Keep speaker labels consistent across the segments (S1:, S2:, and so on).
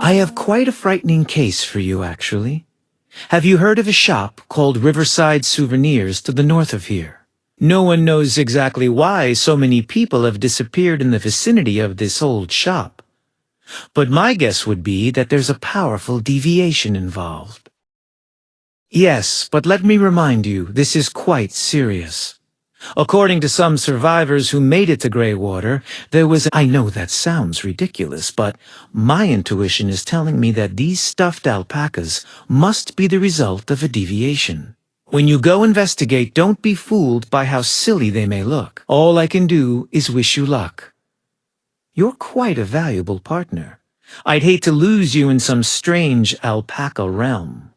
S1: I have quite a frightening case for you, actually. Have you heard of a shop called Riverside Souvenirs to the north of here? No one knows exactly why so many people have disappeared in the vicinity of this old shop. But my guess would be that there's a powerful deviation involved. Yes, but let me remind you, this is quite serious. According to some survivors who made it to Greywater, there was I know that sounds ridiculous, but my intuition is telling me that these stuffed alpacas must be the result of a deviation. When you go investigate, don't be fooled by how silly they may look. All I can do is wish you luck. You're quite a valuable partner. I'd hate to lose you in some strange alpaca realm.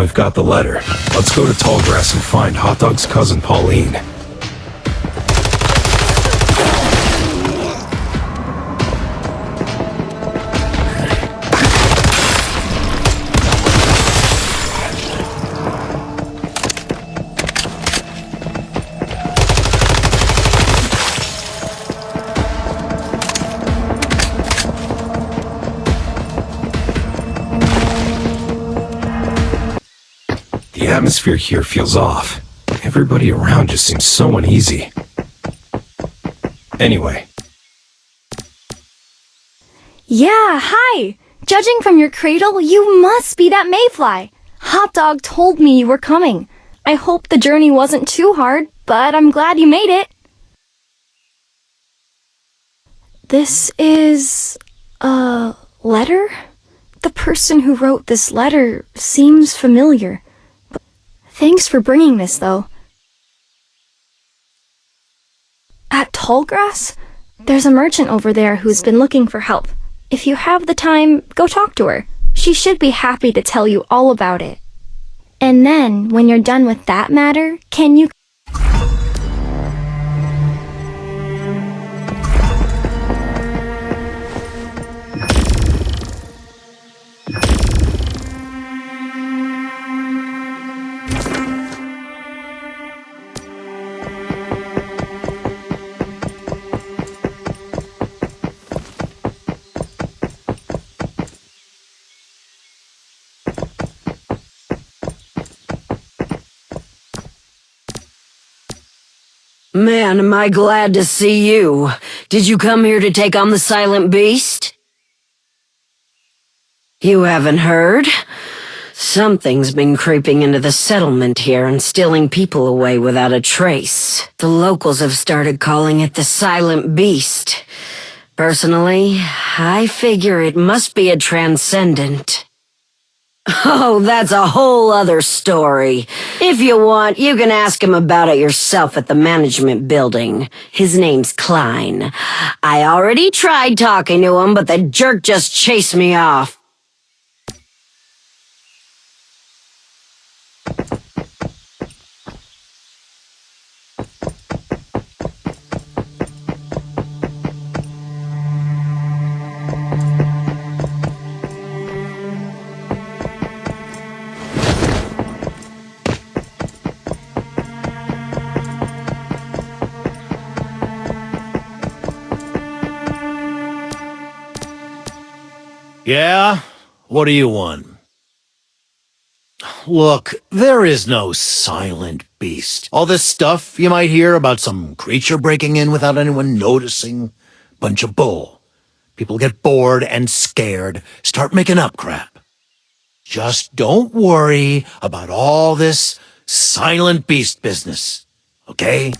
S2: Now we've got the letter. Let's go to Tallgrass and find Hot Dog's cousin Pauline. The atmosphere here feels off. Everybody around just seems so uneasy. Anyway.
S3: Yeah, hi! Judging from your cradle, you must be that mayfly. Hot Dog told me you were coming. I hope the journey wasn't too hard, but I'm glad you made it. This is a letter? The person who wrote this letter seems familiar. Thanks for bringing this, though. At Tallgrass? There's a merchant over there who's been looking for help. If you have the time, go talk to her. She should be happy to tell you all about it. And then, when you're done with that matter, can you...
S4: Man, am I glad to see you. Did you come here to take on the silent beast? You haven't heard? Something's been creeping into the settlement here and stealing people away without a trace. The locals have started calling it the silent beast. Personally, I figure it must be a transcendent. Oh, that's a whole other story. If you want, you can ask him about it yourself at the management building. His name's Klein. I already tried talking to him, but the jerk just chased me off.
S5: Yeah? What do you want? Look, there is no silent beast. All this stuff you might hear about some creature breaking in without anyone noticing, bunch of bull. People get bored and scared, start making up crap. Just don't worry about all this silent beast business, okay?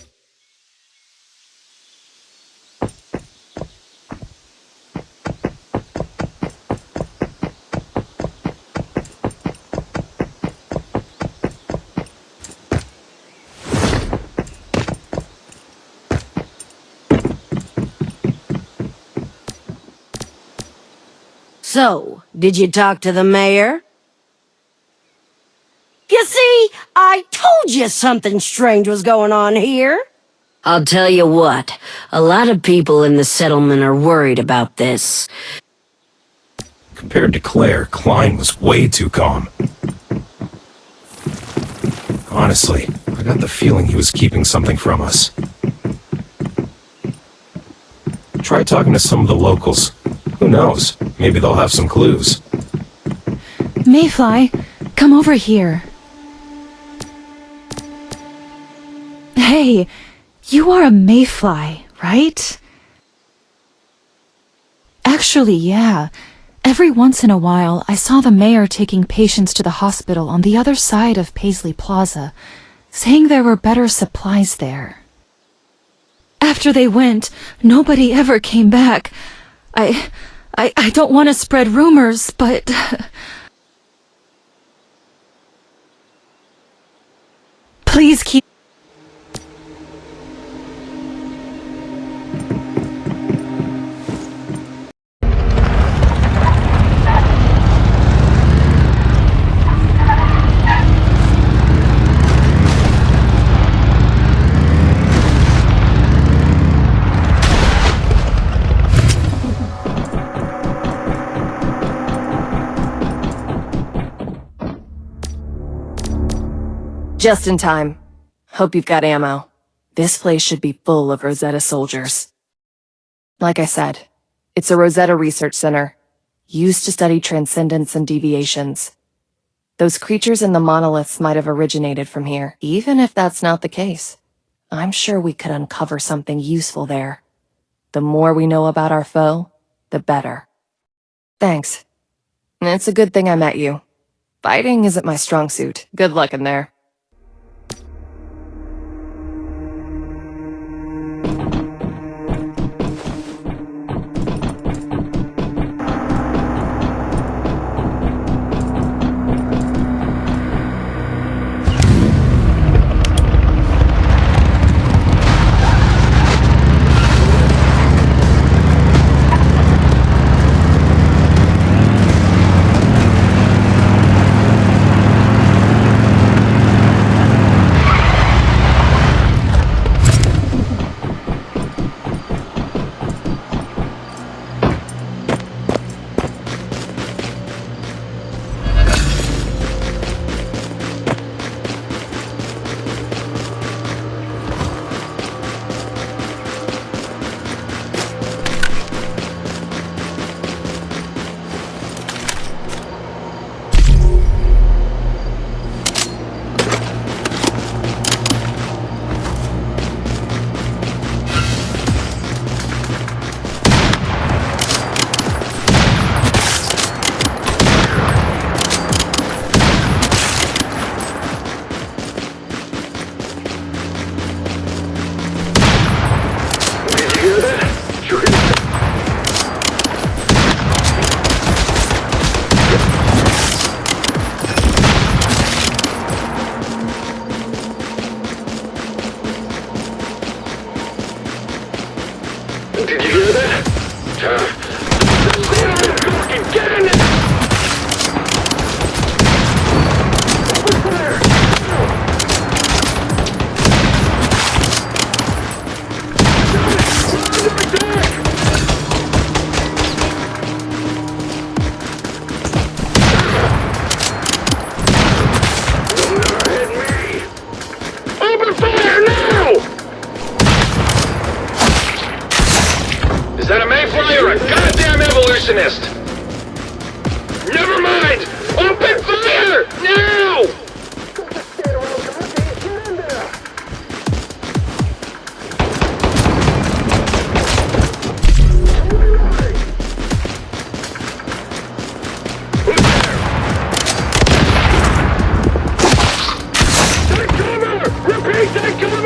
S4: So, did you talk to the mayor? You see, I told you something strange was going on here. I'll tell you what, a lot of people in the settlement are worried about this.
S2: Compared to Claire, Klein was way too calm. Honestly, I got the feeling he was keeping something from us. Try talking to some of the locals. Who knows? Maybe they'll have some clues.
S6: Mayfly, come over here. Hey, you are a mayfly, right? Actually, yeah. Every once in a while, I saw the mayor taking patients to the hospital on the other side of Paisley Plaza, saying there were better supplies there. After they went, nobody ever came back. I don't want to spread rumors, but... Please keep...
S7: Just in time. Hope you've got ammo. This place should be full of Rosetta soldiers. Like I said, it's a Rosetta research center, used to study transcendence and deviations. Those creatures in the monoliths might have originated from here. Even if that's not the case, I'm sure we could uncover something useful there. The more we know about our foe, the better. Thanks. It's a good thing I met you. Fighting isn't my strong suit. Good luck in there.
S2: Did you hear that? Get in there! Open fire now! Is that a mayfly or a goddamn evolutionist? Never mind! Open fire! Now! Take cover! Repeat, take cover!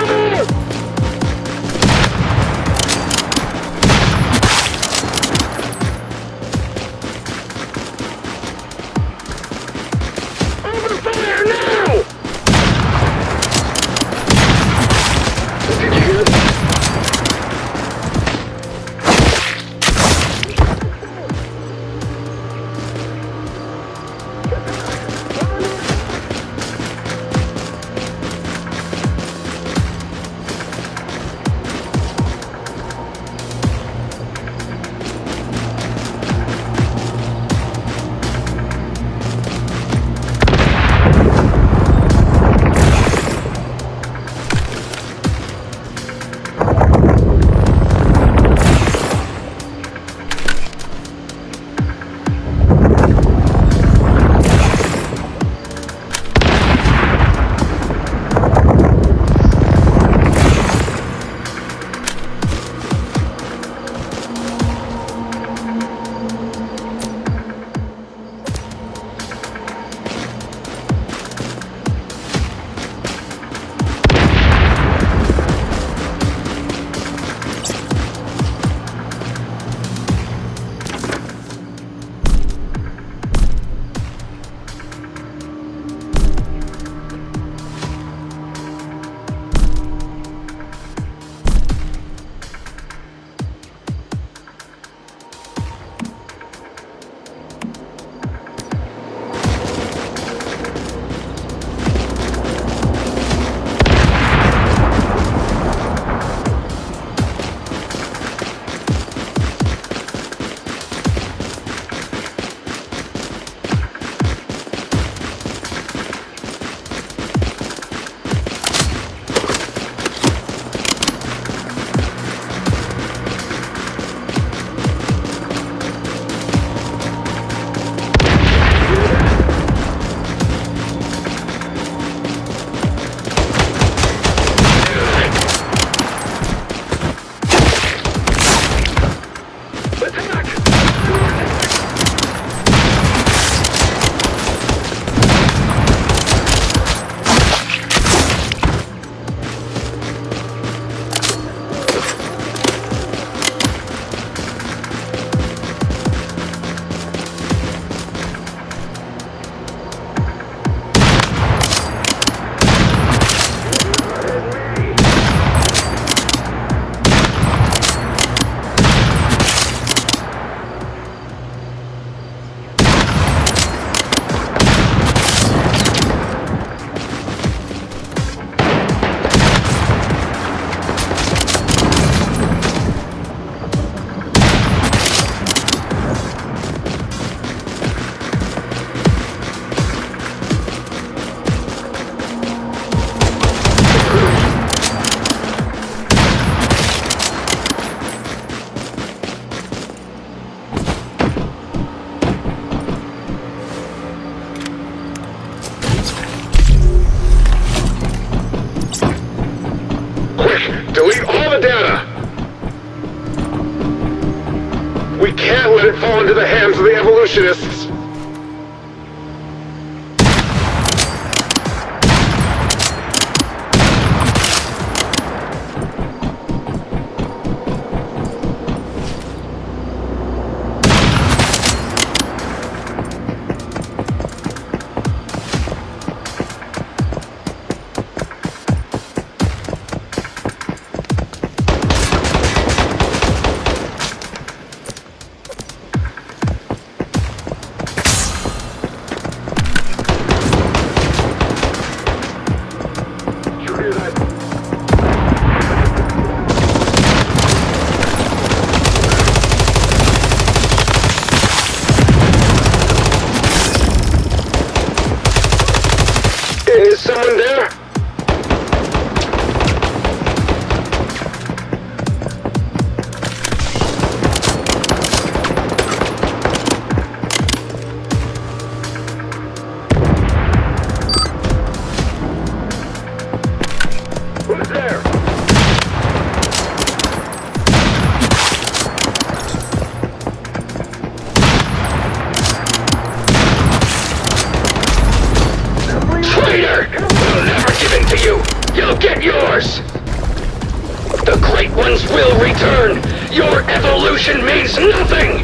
S8: revolutionists! Is someone there? Who's there? Traitor! We'll never give in to you! You'll get yours! The Great Ones will return! Your evolution means nothing!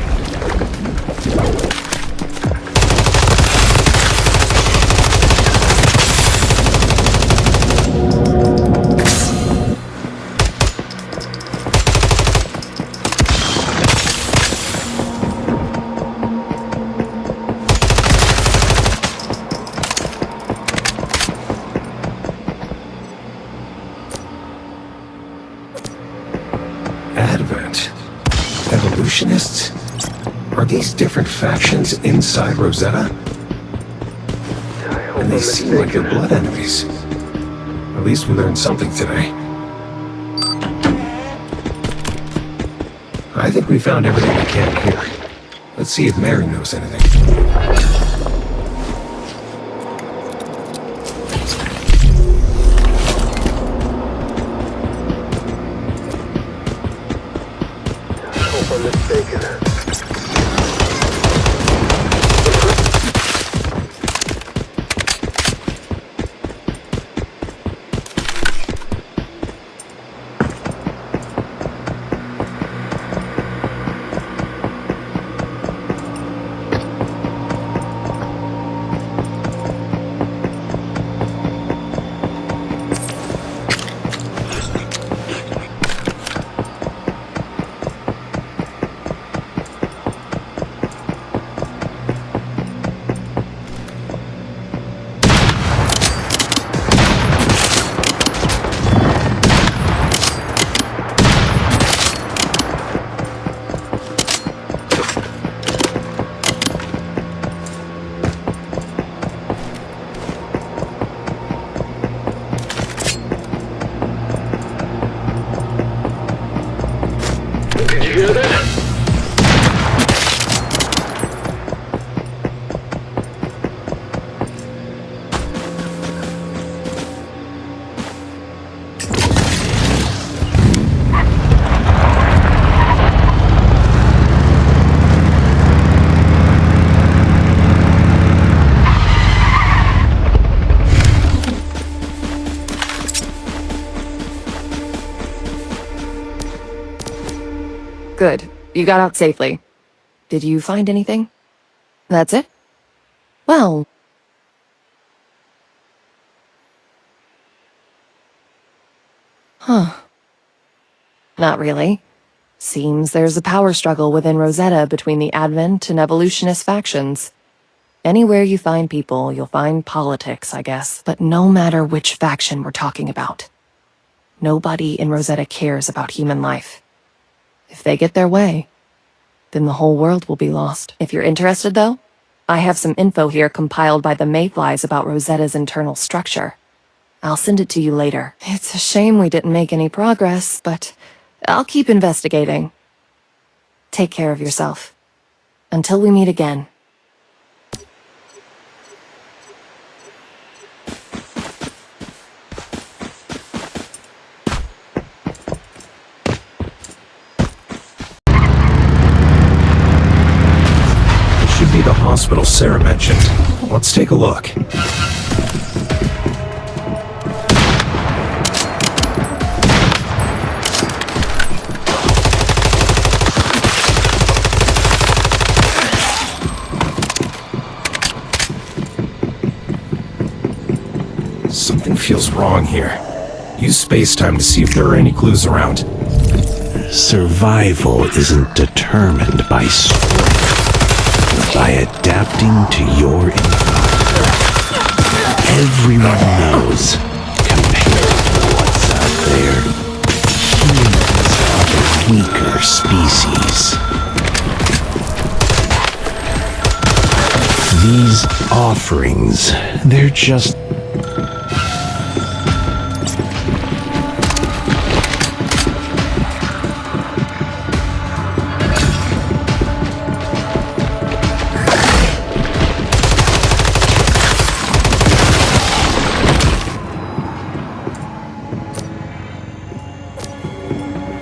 S2: Advent? Evolutionists? Are these different factions inside Rosetta? And they seem like they're blood enemies. At least we learned something today. I think we found everything we can here. Let's see if Mary knows anything.
S8: I'm mistaken. Did you hear that?
S7: Good. You got out safely. Did you find anything? That's it? Well... Huh. Not really. Seems there's a power struggle within Rosetta between the Advent and Evolutionist factions. Anywhere you find people, you'll find politics, I guess. But no matter which faction we're talking about, nobody in Rosetta cares about human life. If they get their way, then the whole world will be lost. If you're interested, though, I have some info here compiled by the Mayflies about Rosetta's internal structure. I'll send it to you later. It's a shame we didn't make any progress, but I'll keep investigating. Take care of yourself. Until we meet again.
S2: Should be the hospital Sarah mentioned. Let's take a look. Something feels wrong here. Use space-time to see if there are any clues around.
S9: Survival isn't determined by strength, but by adapting to your environment. Everyone knows, compared to what's out there, humans are the weaker species. These offerings, they're just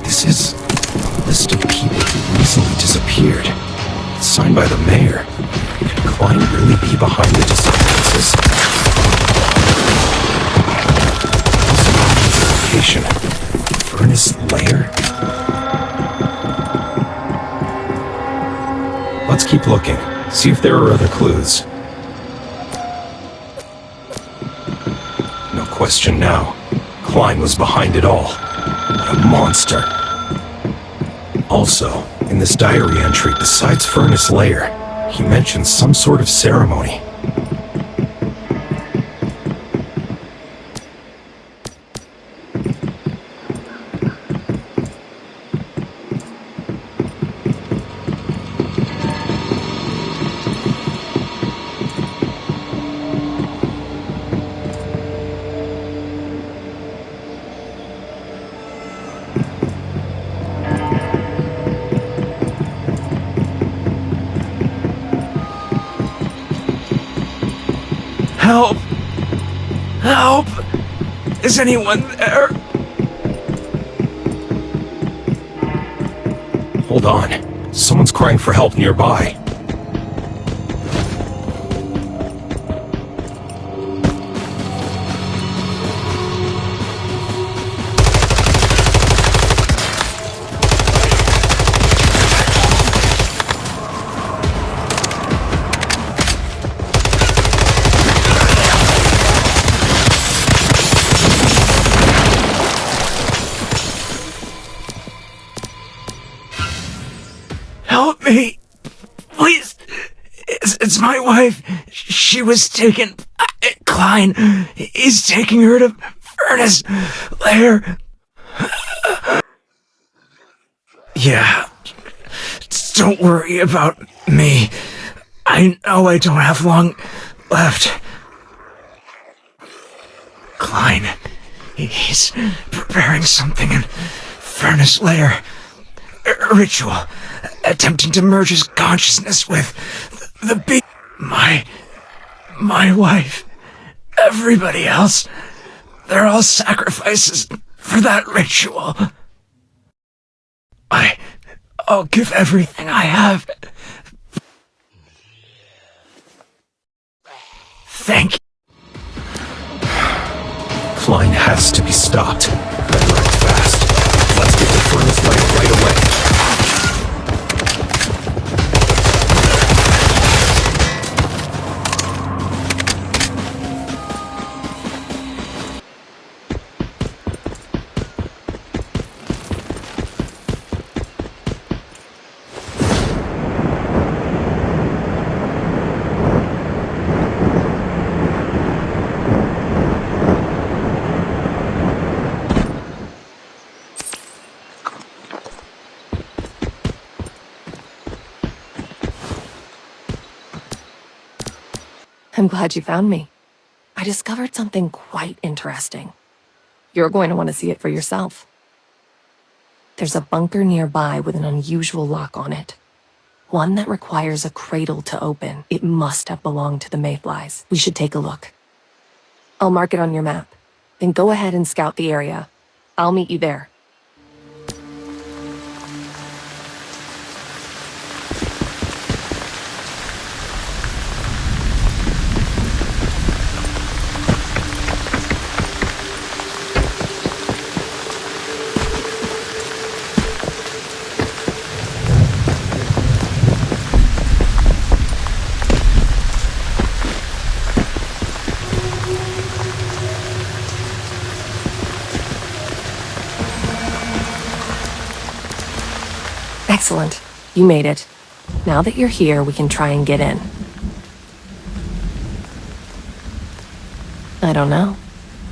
S2: This is a list of people who recently disappeared. It's signed by the mayor. Could Klein really be behind the disappearances? Location. Furnace lair? Let's keep looking. See if there are other clues. No question now. Klein was behind it all. What a monster. Also, in this diary entry, besides Furnace Lair, he mentions some sort of ceremony.
S1: Help! Help! Is anyone there?
S2: Hold on. Someone's crying for help nearby.
S1: Help me! Please! It's my wife. She was taken... Klein. He's taking her to Furnace Lair. Yeah. Don't worry about me. I know I don't have long left. Klein. He's preparing something in Furnace Lair. A ritual. Attempting to merge his consciousness with the beast. My wife. Everybody else. They're all sacrifices for that ritual. I'll give everything I have. Thank you.
S2: Klein has to be stopped. Better act fast. Let's get to Furnace Lair right away.
S7: I'm glad you found me. I discovered something quite interesting. You're going to want to see it for yourself. There's a bunker nearby with an unusual lock on it. One that requires a cradle to open. It must have belonged to the Mayflies. We should take a look. I'll mark it on your map. Then go ahead and scout the area. I'll meet you there. Excellent. You made it. Now that you're here, we can try and get in. I don't know,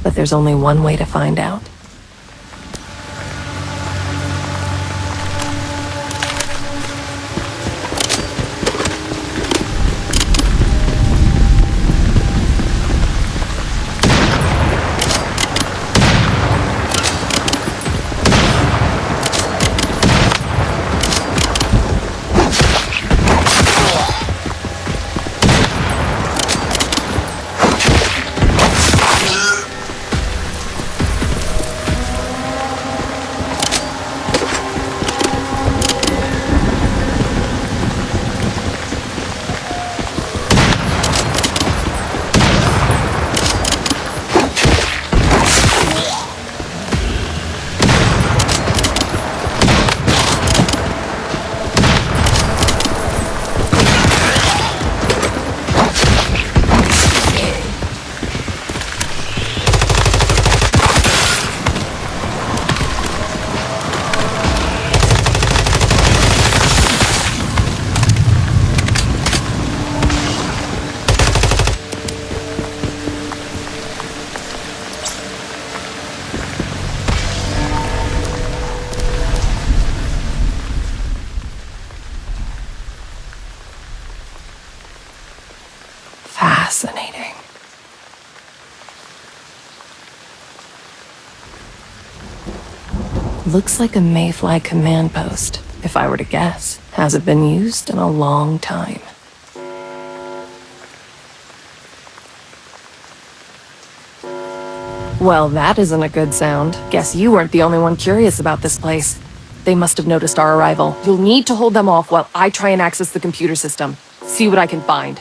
S7: but there's only one way to find out. Fascinating. Looks like a Mayfly command post, if I were to guess. Hasn't been used in a long time. Well, that isn't a good sound. Guess you weren't the only one curious about this place. They must have noticed our arrival. You'll need to hold them off while I try and access the computer system. See what I can find.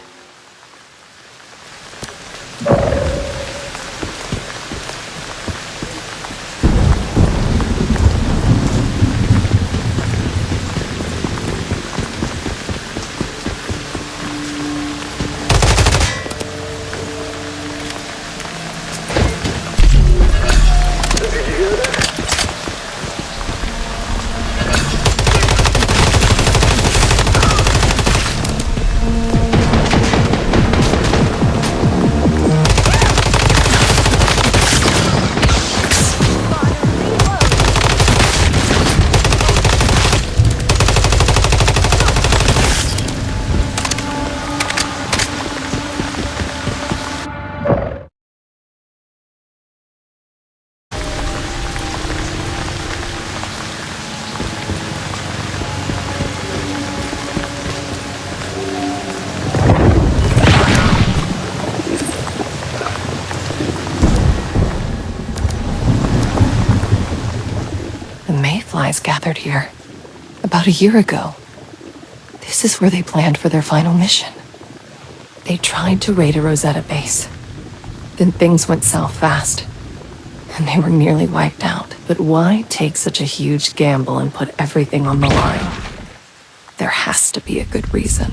S7: Mayflies gathered here about a year ago. This is where they planned for their final mission. They tried to raid a Rosetta base. Then things went south fast, and they were nearly wiped out. But why take such a huge gamble and put everything on the line? There has to be a good reason.